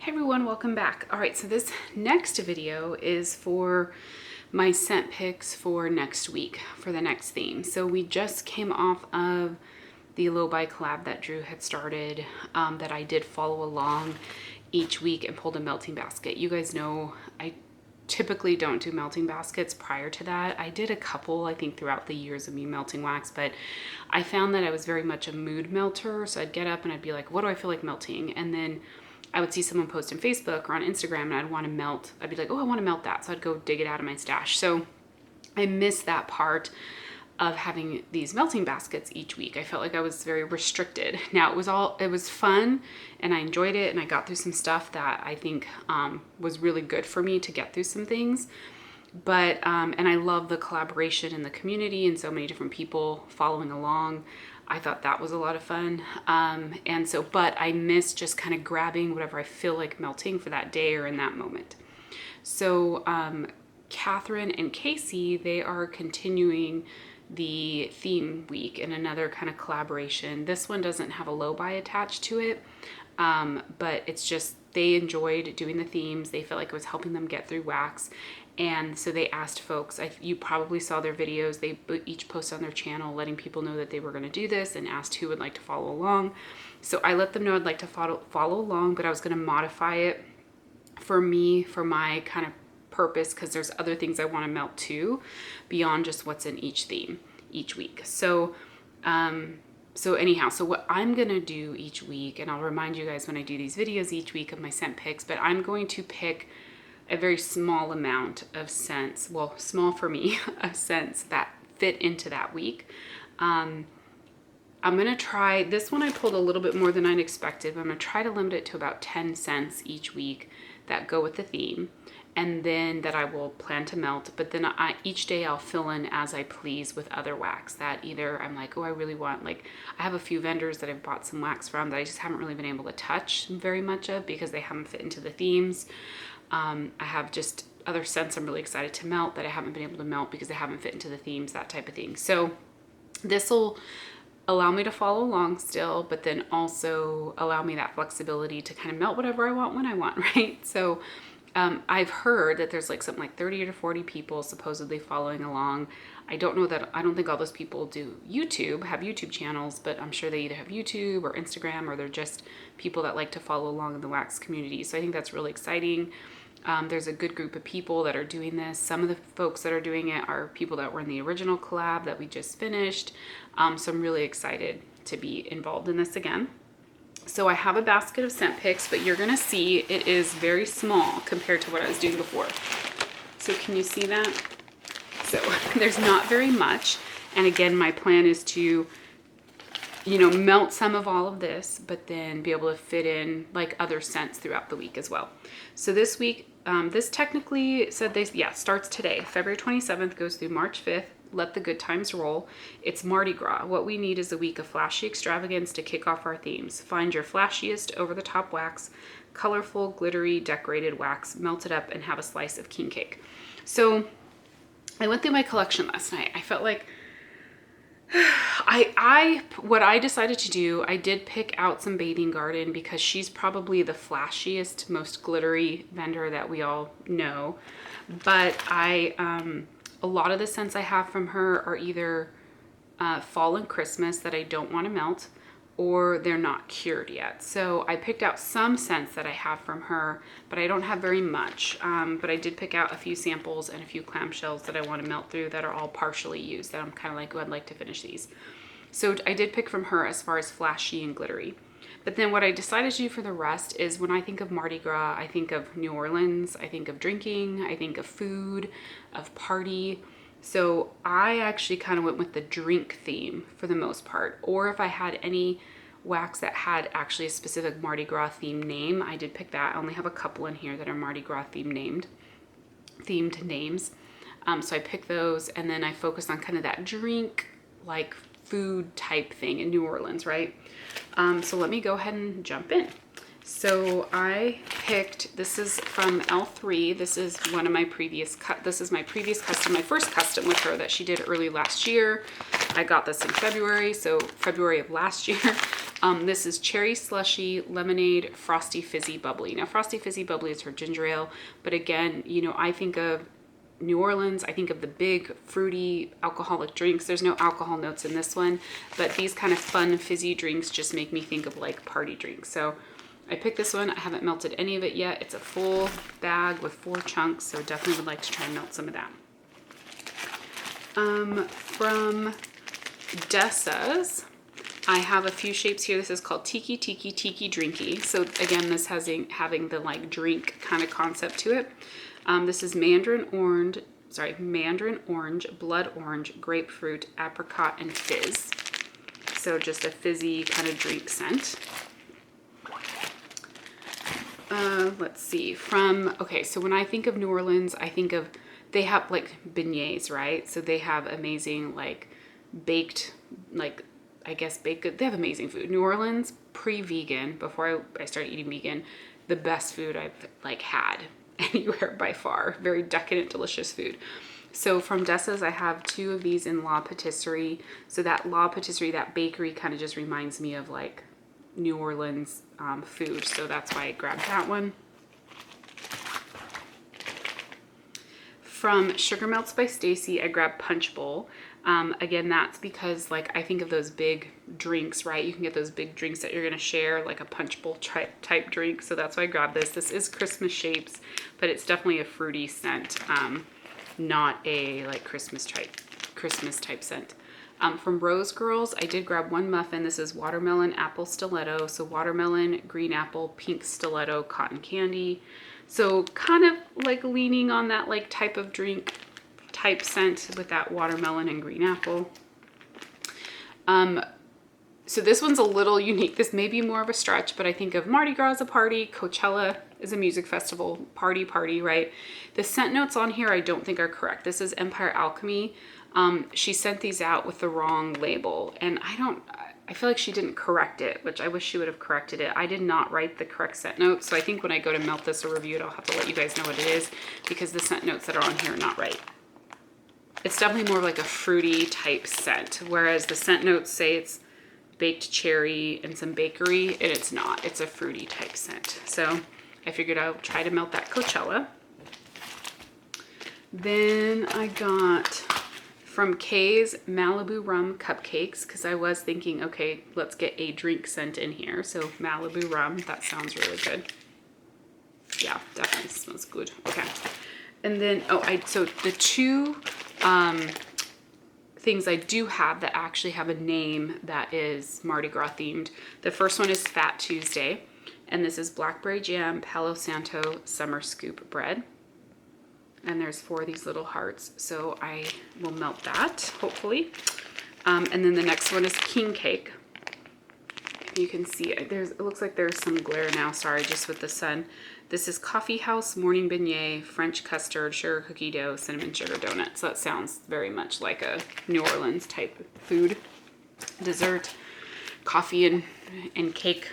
Hey everyone, welcome back. All right, so this next video is for my scent picks for next week, for the next theme. So we just came off of the Low by collab that Drew had started, that I did follow along each week and pulled a melting basket. You guys know I typically don't do melting baskets prior to that. I did a couple, I think, throughout the years of me melting wax, but I found that I was very much a mood melter. So I'd get up and I'd be like, what do I feel like melting? And then I would see someone post on Facebook or on Instagram and I'd want to melt. I'd be like, oh, I want to melt that. So I'd go dig it out of my stash. So I missed that part of having these melting baskets each week. I felt like I was very restricted. Now it was fun and I enjoyed it and I got through some stuff that I think was really good for me to get through some things. But, and I love the collaboration in the community and so many different people following along. I thought that was a lot of fun. But I miss just kind of grabbing whatever I feel like melting for that day or in that moment. So Catherine and Casey, they are continuing the theme week in another kind of collaboration. This one doesn't have a low buy attached to it, but it's just they enjoyed doing the themes. They felt like it was helping them get through wax. And so they asked folks, you probably saw their videos, they each posted on their channel letting people know that they were going to do this and asked who would like to follow along. So I let them know I'd like to follow along, but I was going to modify it for me, for my kind of purpose, because there's other things I want to melt too, beyond just what's in each theme each week. So anyhow, so what I'm going to do each week, and I'll remind you guys when I do these videos each week of my scent picks, but I'm going to pick a very small amount of scents, well, small for me, of scents that fit into that week. I'm going to try, this one I pulled a little bit more than I'd expected, but I'm going to try to limit it to about 10 scents each week that go with the theme, and then that I will plan to melt, but then each day I'll fill in as I please with other wax that either I'm like, oh, I really want, like I have a few vendors that I've bought some wax from that I just haven't really been able to touch very much of because they haven't fit into the themes. I have just other scents I'm really excited to melt that I haven't been able to melt because they haven't fit into the themes, that type of thing. So this will allow me to follow along still, but then also allow me that flexibility to kind of melt whatever I want when I want, right? So I've heard that there's like something like 30 to 40 people supposedly following along. I don't know that, I don't think all those people do YouTube, have YouTube channels, but I'm sure they either have YouTube or Instagram, or they're just people that like to follow along in the wax community. So I think that's really exciting. There's a good group of people that are doing this. Some of the folks that are doing it are people that were in the original collab that we just finished. So I'm really excited to be involved in this again. So I have a basket of scent picks, but you're gonna see it is very small compared to what I was doing before. So can you see that? So there's not very much. And again, my plan is to, melt some of all of this, but then be able to fit in like other scents throughout the week as well. So this week, this technically said starts today. February 27th goes through March 5th. Let the good times roll. It's Mardi Gras. What we need is a week of flashy extravagance to kick off our themes. Find your flashiest over-the-top wax, colorful, glittery, decorated wax, melt it up and have a slice of king cake. So I went through my collection last night. I felt like what I decided to do, I did pick out some Bathing Garden because she's probably the flashiest, most glittery vendor that we all know. But a lot of the scents I have from her are either fall and Christmas that I don't want to melt, or they're not cured yet. So I picked out some scents that I have from her, but I don't have very much. But I did pick out a few samples and a few clamshells that I want to melt through that are all partially used, that I'm kind of like, oh, I'd like to finish these. So I did pick from her as far as flashy and glittery. But then what I decided to do for the rest is when I think of Mardi Gras, I think of New Orleans, I think of drinking, I think of food, of party. So I actually kind of went with the drink theme for the most part. Or if I had any wax that had actually a specific Mardi Gras theme name, I did pick that. I only have a couple in here that are Mardi Gras themed names. So I picked those, and then I focused on kind of that drink, like food type thing in New Orleans, right? So let me go ahead and jump in. So I picked, this is from L3. This is one of my previous this is my previous custom, my first custom with her that she did early last year. I got this in February, so February of last year. This is cherry slushy, lemonade, frosty fizzy bubbly. Now frosty fizzy bubbly is for ginger ale, but again, you know, I think of New Orleans, I think of the big fruity alcoholic drinks. There's no alcohol notes in this one, but these kind of fun fizzy drinks just make me think of like party drinks. So I picked this one. I haven't melted any of it yet. It's a full bag with 4 chunks, so definitely would like to try and melt some of that. From Dessa's, I have a few shapes here. This is called Tiki Tiki Tiki Drinky. So again, this has having the like drink kind of concept to it. This is mandarin orange, blood orange, grapefruit, apricot, and fizz. So just a fizzy kind of drink scent. Let's see, okay, so when I think of New Orleans, I think of, they have like beignets, right? So they have amazing like baked, like I guess baked good. They have amazing food. New Orleans, pre-vegan, before I started eating vegan, the best food I've like had anywhere by far. Very decadent, delicious food. So from Dessa's, I have 2 of these in La Patisserie. So that La Patisserie, that bakery kind of just reminds me of like New Orleans food. So that's why I grabbed that one. From Sugar Melts by Stacy, I grabbed Punch Bowl. Again, that's because like I think of those big drinks, right? You can get those big drinks that you're gonna share, like a Punch Bowl type drink. So that's why I grabbed this. This is Christmas shapes, but it's definitely a fruity scent, not a like Christmas type scent. From Rose Girls, I did grab 1 muffin. This is watermelon apple stiletto. So watermelon, green apple, pink stiletto, cotton candy. So kind of like leaning on that like type of drink type scent with that watermelon and green apple. So this one's a little unique. This may be more of a stretch, but I think of Mardi Gras as a party, Coachella is a music festival, party, right? The scent notes on here I don't think are correct. This is Empire Alchemy. She sent these out with the wrong label, and I feel like she didn't correct it, which I wish she would have corrected it. I did not write the correct scent notes, so I think when I go to melt this or review it, I'll have to let you guys know what it is, because the scent notes that are on here are not right. It's definitely more like a fruity type scent, whereas the scent notes say it's baked cherry and some bakery, and it's not. It's a fruity type scent. So I figured I'll try to melt that Coachella. Then I got from Kay's Malibu Rum Cupcakes, because I was thinking, okay, let's get a drink scent in here. So Malibu Rum, that sounds really good. Yeah, definitely smells good. Okay. And then, so the 2 things I do have that actually have a name that is Mardi Gras themed. The first one is Fat Tuesday, and this is blackberry jam, Palo Santo summer scoop bread. And there's 4 of these little hearts, so I will melt that, hopefully. And then the next one is king cake. You can see it looks like there's some glare now, sorry, just with the sun. This is Coffee House Morning Beignet, French custard, sugar cookie dough, cinnamon sugar donut. So that sounds very much like a New Orleans type food, dessert, coffee and cake.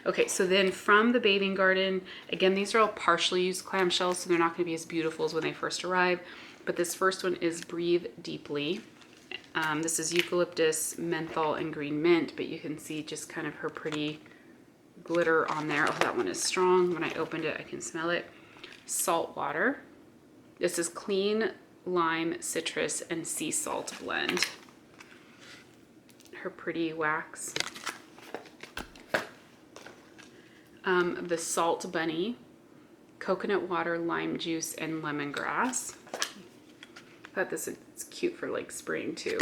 Okay, so then from the Bathing Garden, again, these are all partially used clamshells, so they're not going to be as beautiful as when they first arrive. But this first one is Breathe Deeply. This is eucalyptus, menthol, and green mint, but you can see just kind of her pretty glitter on there. Oh, that one is strong. When I opened it, I can smell it. Salt water. This is clean lime, citrus, and sea salt blend. Her pretty wax. The Salt Bunny, coconut water, lime juice, and lemongrass. I thought this is cute for like spring too.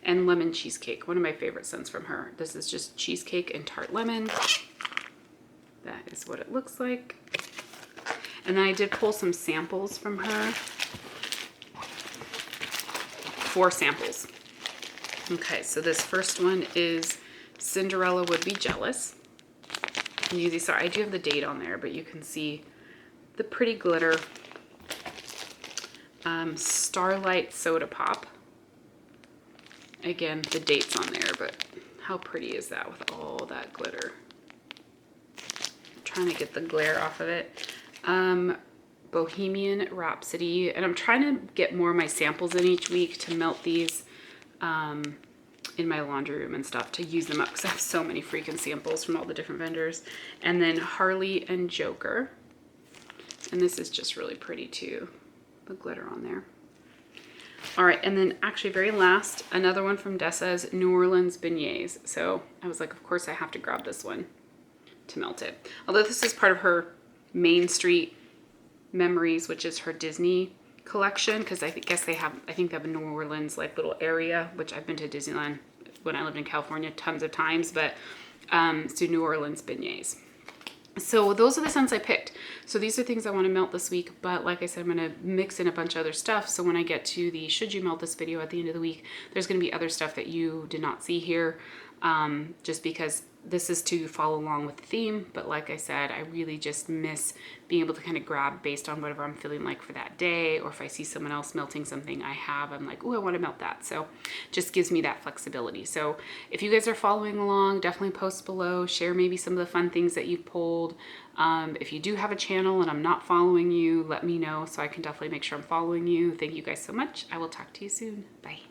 And lemon cheesecake, one of my favorite scents from her. This is just cheesecake and tart lemon. That is what it looks like. And then I did pull some samples from her. 4 samples. Okay, so this first one is Cinderella Would Be Jealous. And you see, sorry, I do have the date on there, but you can see the pretty glitter. Starlight Soda Pop. Again, the date's on there, but how pretty is that with all that glitter? I'm trying to get the glare off of it. Bohemian Rhapsody, and I'm trying to get more of my samples in each week to melt these. in my laundry room and stuff to use them up because I have so many freaking samples from all the different vendors. And then Harley and Joker. And this is just really pretty too, the glitter on there. All right, and then actually very last, another one from Dessa's New Orleans beignets. So I was like, of course I have to grab this one to melt it. Although this is part of her Main Street Memories, which is her Disney collection, because I think they have a New Orleans like little area, which I've been to Disneyland when I lived in California tons of times, but so New Orleans beignets. So those are the scents I picked. So these are things I want to melt this week, but like I said, I'm going to mix in a bunch of other stuff. So when I get to the should you melt this video at the end of the week, there's going to be other stuff that you did not see here, just because this is to follow along with the theme. But like I said, I really just miss being able to kind of grab based on whatever I'm feeling like for that day, or if I see someone else melting something I'm like, oh, I want to melt that. So just gives me that flexibility. So if you guys are following along, definitely post below, share maybe some of the fun things that you've pulled. If you do have a channel and I'm not following you, let me know so I can definitely make sure I'm following you. Thank you guys so much. I will talk to you soon. Bye.